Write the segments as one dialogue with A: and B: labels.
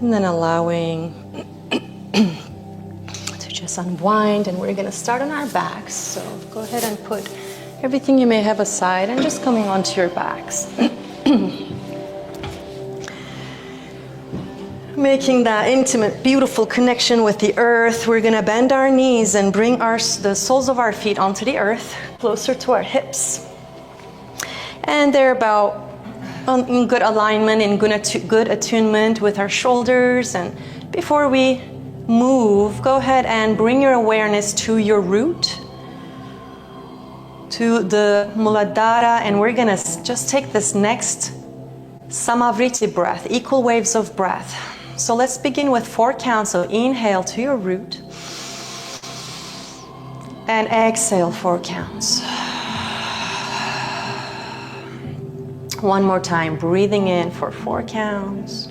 A: And then allowing to just unwind, and we're gonna start on our backs. So go ahead and put everything you may have aside and just coming onto your backs. Making that intimate, beautiful connection with the earth. We're gonna bend our knees and bring the soles of our feet onto the earth, closer to our hips. And they're about in good alignment, in good attunement with our shoulders. And before we move, go ahead and bring your awareness to your root, to the Muladhara, and we're gonna just take this next samavriti breath, equal waves of breath. So let's begin with 4 counts. So inhale to your root and exhale 4 counts. One more time, breathing in for 4 counts.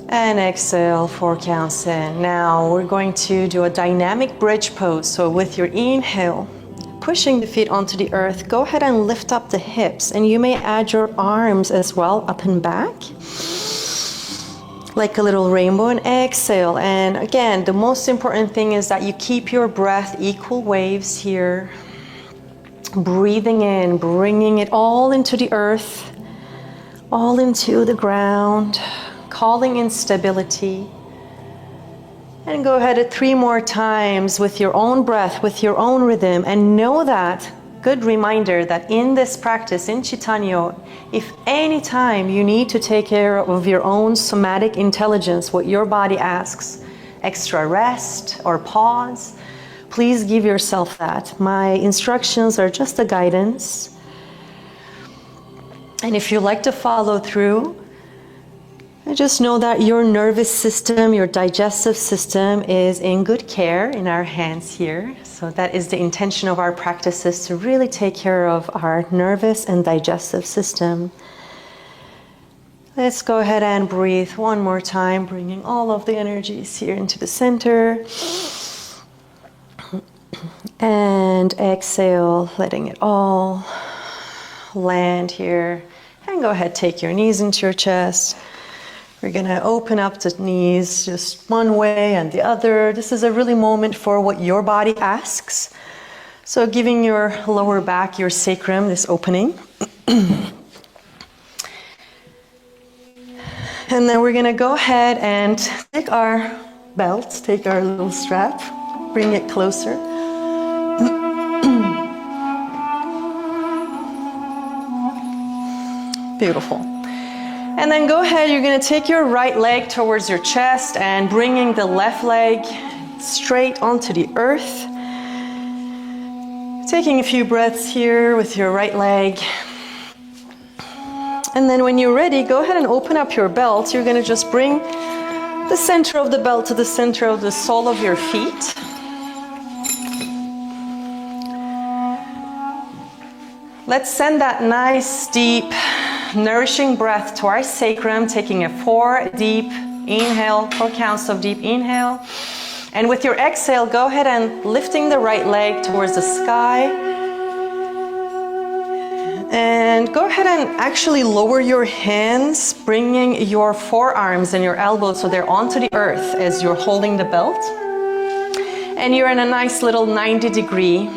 A: And exhale 4 counts in. Now we're going to do a dynamic bridge pose. So with your inhale, pushing the feet onto the earth, go ahead and lift up the hips, and you may add your arms as well, up and back, like a little rainbow, and exhale. And again, the most important thing is that you keep your breath equal waves here. Breathing in, bringing it all into the earth, all into the ground, calling in stability. And go ahead at 3 more times with your own breath, with your own rhythm, and know that, good reminder that in this practice, in QiTanYo, if any time you need to take care of your own somatic intelligence, what your body asks, extra rest or pause, please give yourself that. My instructions are just a guidance. And if you like to follow through, just know that your nervous system, your digestive system is in good care in our hands here. So that is the intention of our practices, to really take care of our nervous and digestive system. Let's go ahead and breathe one more time, bringing all of the energies here into the center. And exhale, letting it all land here. And go ahead, take your knees into your chest. We're gonna open up the knees just one way and the other. This is a really moment for what your body asks. So giving your lower back, your sacrum, this opening. And then we're gonna go ahead and take our belt, take our little strap, bring it closer. Beautiful. And then go ahead, you're gonna take your right leg towards your chest and bringing the left leg straight onto the earth. Taking a few breaths here with your right leg. And then when you're ready, go ahead and open up your belt. You're gonna just bring the center of the belt to the center of the sole of your feet. Let's send that nice, deep, nourishing breath to our sacrum, taking a 4 deep inhale, 4 counts of deep inhale. And with your exhale, go ahead and lifting the right leg towards the sky. And go ahead and actually lower your hands, bringing your forearms and your elbows so they're onto the earth as you're holding the belt. And you're in a nice little 90-degree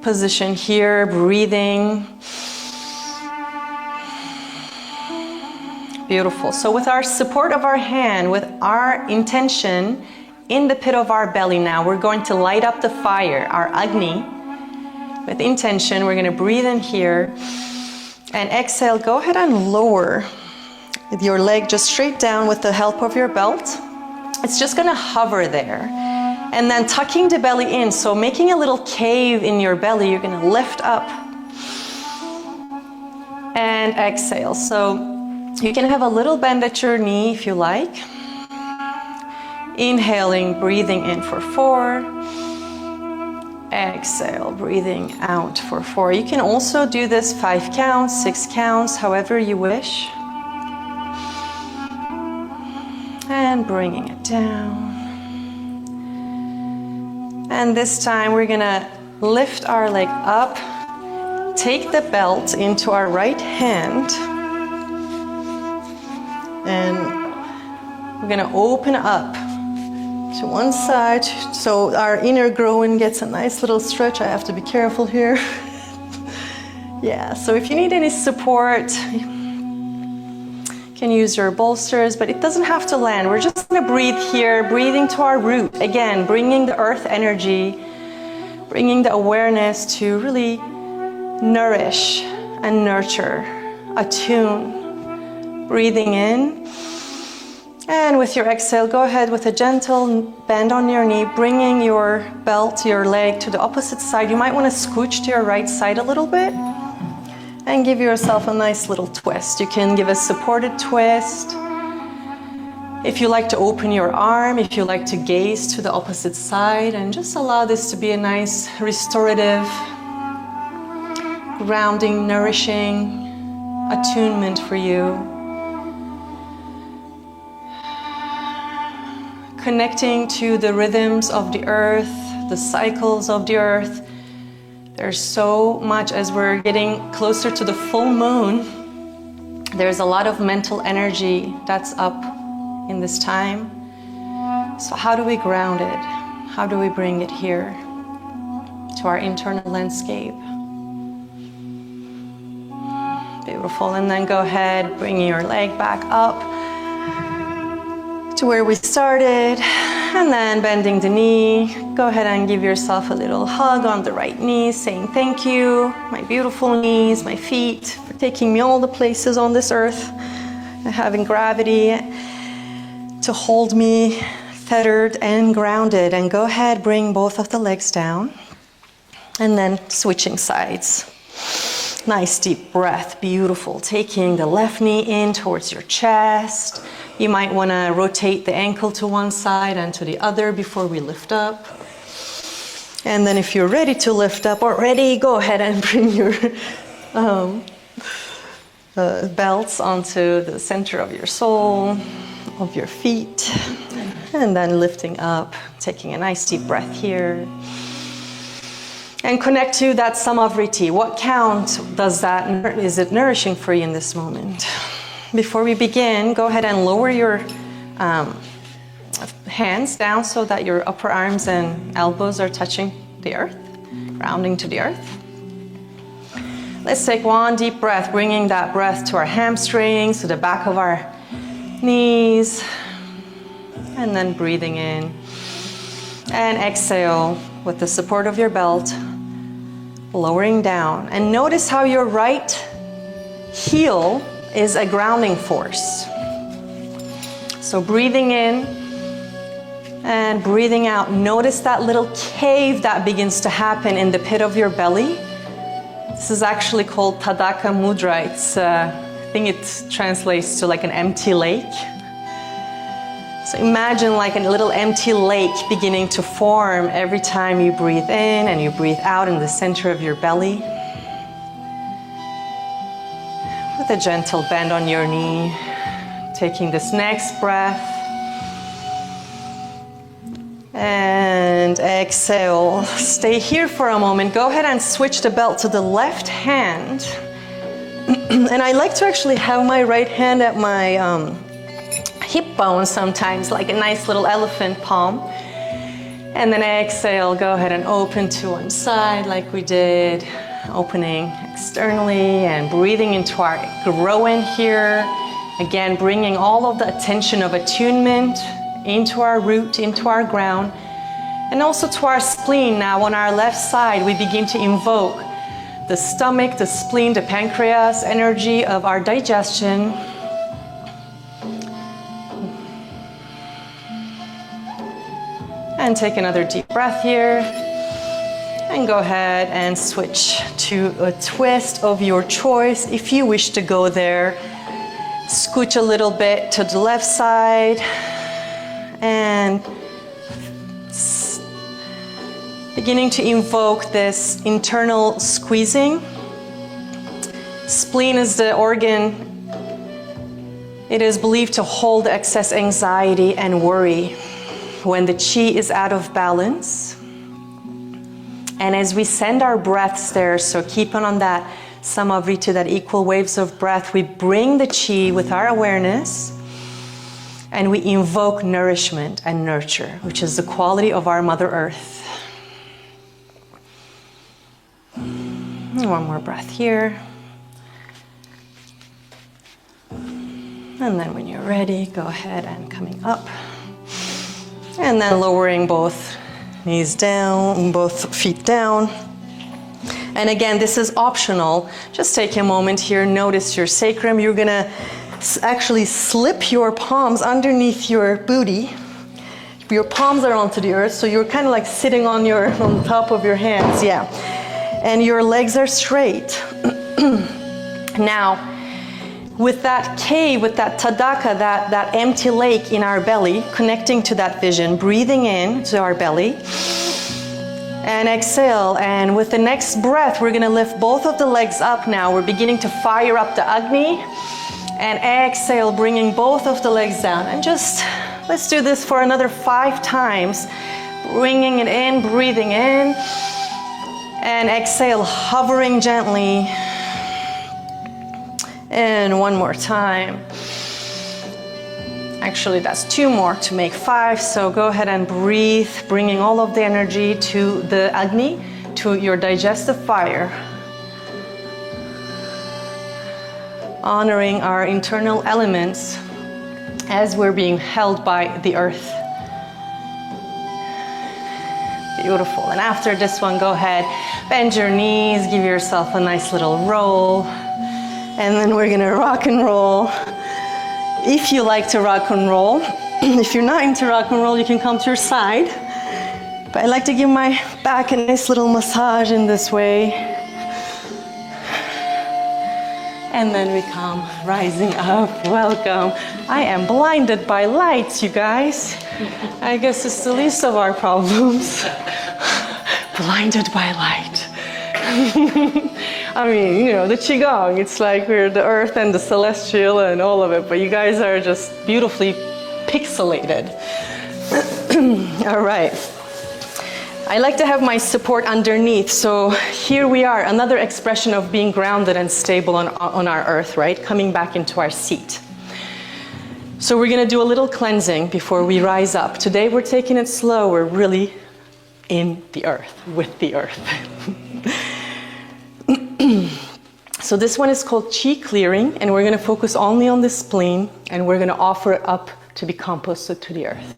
A: position here, breathing. Beautiful. So with our support of our hand, with our intention in the pit of our belly now, we're going to light up the fire, our Agni. With intention, we're going to breathe in here and exhale. Go ahead and lower with your leg just straight down with the help of your belt. It's just going to hover there. And then tucking the belly in, so making a little cave in your belly, you're going to lift up and exhale. So you can have a little bend at your knee if you like. Inhaling, breathing in for 4. Exhale, breathing out for 4. You can also do this 5 counts, 6 counts, however you wish. And bringing it down. And this time we're gonna lift our leg up, take the belt into our right hand, And we're gonna open up to one side so our inner groin gets a nice little stretch. I have to be careful here. Yeah, so if you need any support, you can use your bolsters, but it doesn't have to land. We're just gonna breathe here, breathing to our root. Again, bringing the earth energy, bringing the awareness to really nourish and nurture, attune. Breathing in. And with your exhale, go ahead with a gentle bend on your knee, bringing your belt, your leg to the opposite side. You might want to scooch to your right side a little bit and give yourself a nice little twist. You can give a supported twist. If you like to open your arm, if you like to gaze to the opposite side, and just allow this to be a nice restorative, grounding, nourishing attunement for you. Connecting to the rhythms of the earth, the cycles of the earth. There's so much, as we're getting closer to the full moon, there's a lot of mental energy that's up in this time. So how do we ground it? How do we bring it here to our internal landscape? Beautiful. And then go ahead, bringing your leg back up to where we started, and then bending the knee. Go ahead and give yourself a little hug on the right knee, saying thank you, my beautiful knees, my feet, for taking me all the places on this earth, and having gravity to hold me tethered and grounded. And go ahead, bring both of the legs down, and then switching sides. Nice deep breath, beautiful. Taking the left knee in towards your chest. You might want to rotate the ankle to one side and to the other before we lift up. And then if you're ready to lift up already, go ahead and bring your belts onto the center of your sole, of your feet. And then lifting up, taking a nice deep breath here. And connect to that samavriti. What count is it nourishing for you in this moment? Before we begin, go ahead and lower your hands down so that your upper arms and elbows are touching the earth, grounding to the earth. Let's take one deep breath, bringing that breath to our hamstrings, to the back of our knees, and then breathing in. And exhale with the support of your belt, lowering down. And notice how your right heel is a grounding force. So breathing in and breathing out. Notice that little cave that begins to happen in the pit of your belly. This is actually called Tadaka Mudra. I think it translates to like an empty lake. So imagine like a little empty lake beginning to form every time you breathe in and you breathe out in the center of your belly. With a gentle bend on your knee, taking this next breath. And exhale. Stay here for a moment. Go ahead and switch the belt to the left hand. And I like to actually have my right hand at my hip bone sometimes, like a nice little elephant palm. And then exhale, go ahead and open to one side like we did. Opening externally and breathing into our groin here. Again, bringing all of the attention of attunement into our root, into our ground, and also to our spleen. Now on our left side, we begin to invoke the stomach, the spleen, the pancreas, energy of our digestion. And take another deep breath here. And go ahead and switch to a twist of your choice. If you wish to go there, scooch a little bit to the left side and beginning to invoke this internal squeezing. Spleen is the organ. It is believed to hold excess anxiety and worry when the chi is out of balance. And as we send our breaths there, so keep on that samavriti, that equal waves of breath, we bring the chi with our awareness And we invoke nourishment and nurture, which is the quality of our Mother Earth. One more breath here. And then when you're ready, go ahead and coming up. And then lowering both knees down, both feet down. And again, this is optional. Just take a moment here, notice your sacrum. You're gonna actually slip your palms underneath your booty. Your palms are onto the earth, so you're kind of like sitting on the top of your hands, yeah. And your legs are straight. Now, with that cave, with that tadaka, that empty lake in our belly, connecting to that vision, breathing in to our belly, and exhale. And with the next breath, we're gonna lift both of the legs up now. We're beginning to fire up the Agni. And exhale, bringing both of the legs down. And just, let's do this for another 5 times. Bringing it in, breathing in. And exhale, hovering gently. And one more time. Actually, that's 2 more to make 5. So go ahead and breathe, bringing all of the energy to the Agni, to your digestive fire. Honoring our internal elements as we're being held by the earth. Beautiful. And after this one, go ahead, bend your knees, give yourself a nice little roll. And then we're gonna rock and roll. If you like to rock and roll, if you're not into rock and roll, you can come to your side. But I like to give my back a nice little massage in this way. And then we come rising up. Welcome. I am blinded by lights, you guys. I guess it's the least of our problems. Blinded by light. I mean, you know, the Qigong, it's like we're the earth and the celestial and all of it, but you guys are just beautifully pixelated. All right. I like to have my support underneath. So here we are, another expression of being grounded and stable on our earth, right? Coming back into our seat. So we're gonna do a little cleansing before we rise up. Today we're taking it slow. We're really in the earth, with the earth. So this one is called Qi clearing, and we're gonna focus only on the spleen, and we're gonna offer it up to be composted to the earth.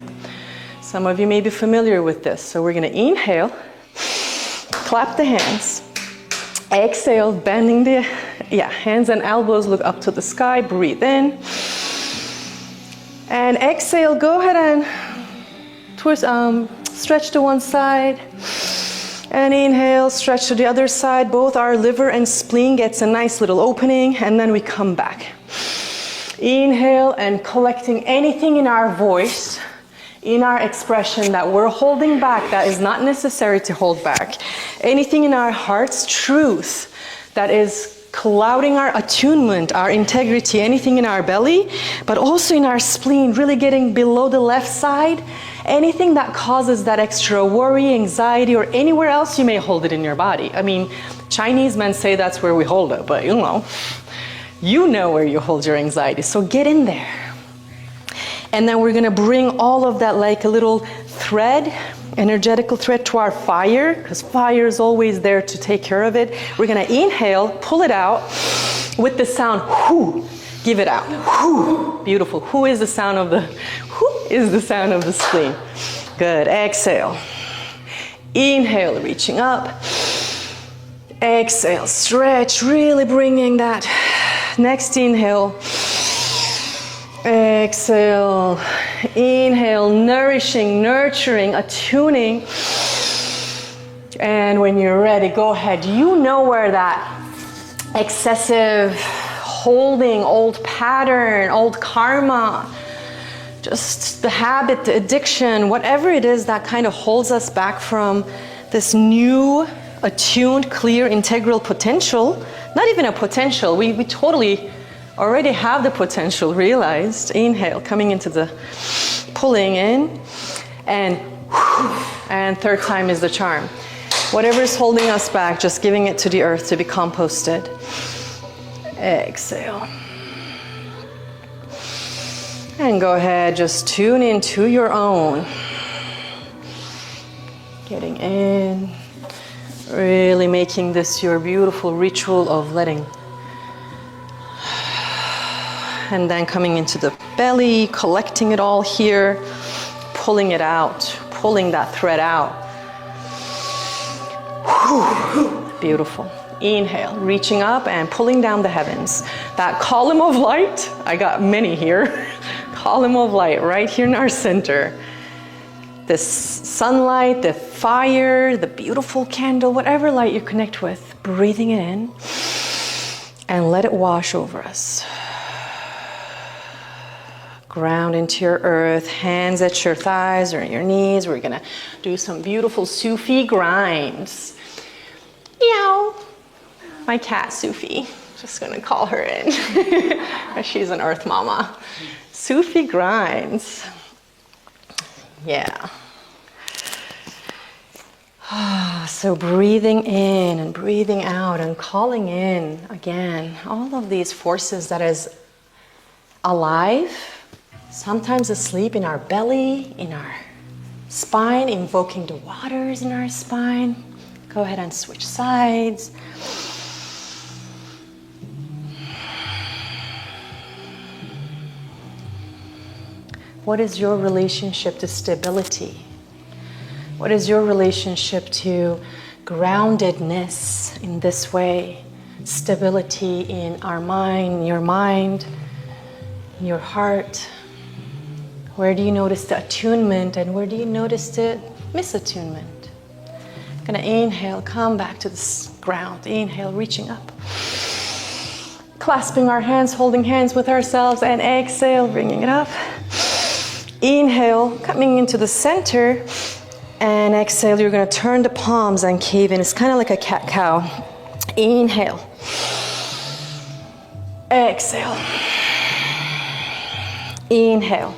A: Some of you may be familiar with this. So we're gonna inhale, clap the hands, exhale, bending the hands and elbows, look up to the sky, breathe in. And exhale, go ahead and twist, stretch to one side. And inhale, stretch to the other side. Both our liver and spleen gets a nice little opening, and then we come back. Inhale and collecting anything in our voice, in our expression that we're holding back, that is not necessary to hold back. Anything in our heart's truth that is clouding our attunement, our integrity, anything in our belly, but also in our spleen, really getting below the left side. Anything that causes that extra worry, anxiety, or anywhere else you may hold it in your body. I mean, Chinese men say that's where we hold it, but you know where you hold your anxiety, so get in there. And then we're gonna bring all of that like a little thread, energetical thread, to our fire, because fire is always there to take care of it. We're gonna inhale, pull it out with the sound, whoo, give it out, whoo, beautiful. Who is the sound of the spleen. Good, exhale. Inhale, reaching up. Exhale, stretch, really bringing that. Next inhale. Exhale, inhale, nourishing, nurturing, attuning. And when you're ready, go ahead. You know where that excessive holding, old pattern, old karma, just the habit, the addiction, whatever it is that kind of holds us back from this new, attuned, clear, integral potential. Not even a potential, we totally already have the potential realized. Inhale, coming into the pulling in, and third time is the charm. Whatever is holding us back, just giving it to the earth to be composted. Exhale. And go ahead, just tune into your own. Getting in, really making this your beautiful ritual of letting. And then coming into the belly, collecting it all here, pulling it out, pulling that thread out. Whew. Beautiful. Inhale, reaching up and pulling down the heavens. That column of light, I got many here. Column of light right here in our center. This sunlight, the fire, the beautiful candle, whatever light you connect with, breathing it in and let it wash over us. Ground into your earth, hands at your thighs or your knees. We're gonna do some beautiful Sufi grinds. Meow. My cat, Sufi. Just gonna call her in. She's an earth mama. Sufi grinds. Yeah. So breathing in and breathing out and calling in again all of these forces that is alive, sometimes asleep in our belly, in our spine, invoking the waters in our spine. Go ahead and switch sides. What is your relationship to stability? What is your relationship to groundedness in this way? Stability in our mind, your mind, your heart. Where do you notice the attunement and where do you notice the misattunement? Gonna inhale, come back to this ground. Inhale, reaching up. Clasping our hands, holding hands with ourselves, and exhale, bringing it up. Inhale, coming into the center, and exhale, you're gonna turn the palms and cave in. It's kind of like a cat-cow. Inhale. Exhale. Inhale.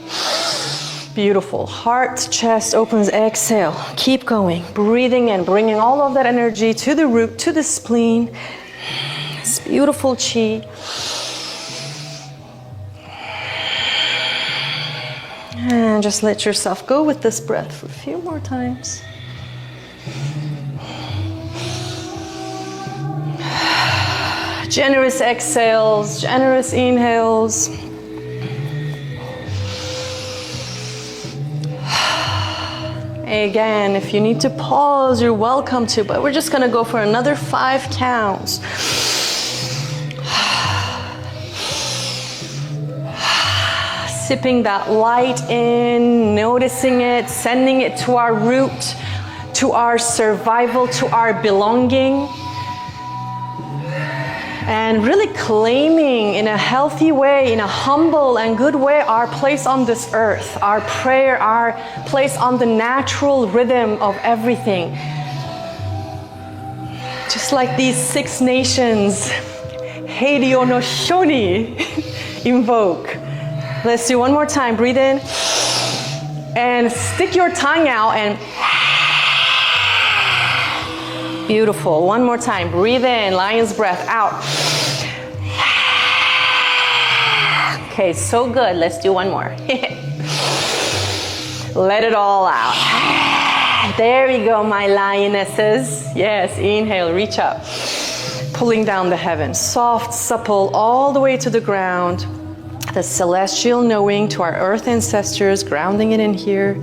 A: Beautiful. Heart, chest opens, exhale. Keep going. Breathing in, bringing all of that energy to the root, to the spleen. It's beautiful chi. And just let yourself go with this breath for a few more times. Generous exhales, generous inhales. Again, if you need to pause, you're welcome to, but we're just gonna go for another 5 counts. Sipping that light in, noticing it, sending it to our root, to our survival, to our belonging. And really claiming in a healthy way, in a humble and good way, our place on this earth, our prayer, our place on the natural rhythm of everything. Just like these 6 nations, Heiryō no Shoni, invoke. Let's do one more time. Breathe in and stick your tongue out and beautiful. One more time. Breathe in, lion's breath out. Okay, so good. Let's do one more. Let it all out. There we go, my lionesses. Yes, inhale, reach up. Pulling down the heavens. Soft, supple, all the way to the ground. The celestial knowing to our earth ancestors, grounding it in here.